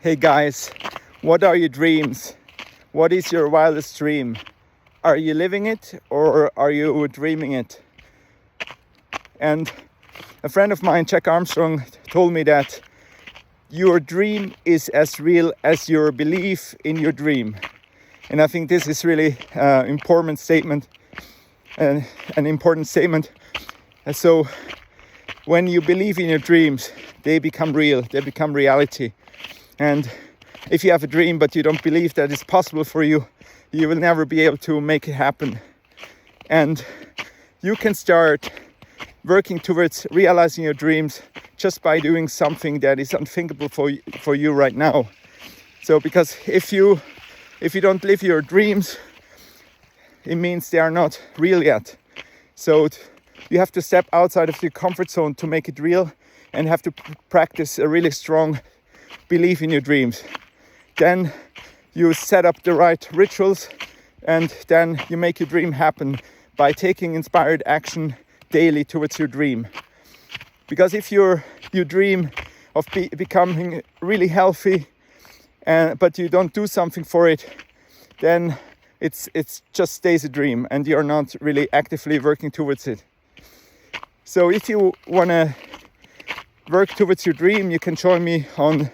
Hey guys, what are your dreams? What is your wildest dream? Are you living it or are you dreaming it? And a friend of mine, Armstrong, told me that your dream is as real as your belief in your dream. And I think this is really an important statement. And so when you believe in your dreams, they become real, they become reality. And if you have a dream but you don't believe that it's possible for you, you will never be able to make it happen. And you can start working towards realizing your dreams just by doing something that is unthinkable for you right now. So because if you don't live your dreams, it means they are not real yet. So you have to step outside of your comfort zone to make it real, and have to practice a really strong belief in your dreams. Then you set up the right rituals, and then you make your dream happen by taking inspired action daily towards your dream. Because if you dream of becoming really healthy, but you don't do something for it, then it's just stays a dream and you're not really actively working towards it. So if you want to work towards your dream, you can join me on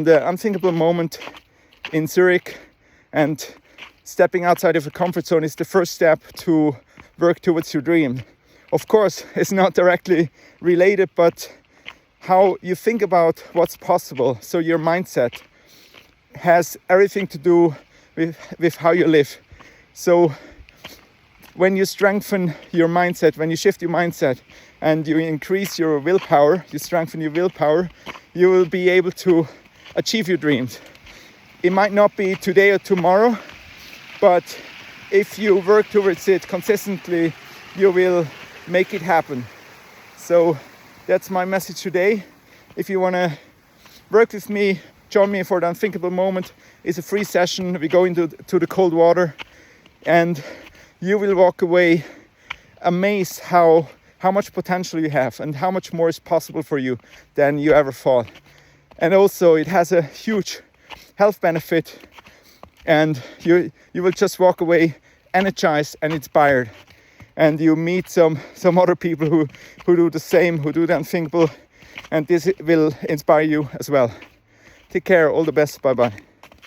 the Unthinkable Moment in Zurich. And stepping outside of a comfort zone is the first step to work towards your dream. Of course, it's not directly related, but how you think about what's possible. So your mindset has everything to do with how you live. So when you strengthen your mindset, when you shift your mindset and you increase your willpower, you strengthen your willpower, you will be able to achieve your dreams. It might not be today or tomorrow, but if you work towards it consistently, you will make it happen. So that's my message today. If you want to work with me, join me for the Unthinkable Moment. It's a free session. We go into the cold water, and you will walk away amazed how much potential you have and how much more is possible for you than you ever thought. And also it has a huge health benefit, and you will just walk away energized and inspired. And you meet some other people who do the same, who do the unthinkable, and this will inspire you as well. Take care, all the best, bye bye.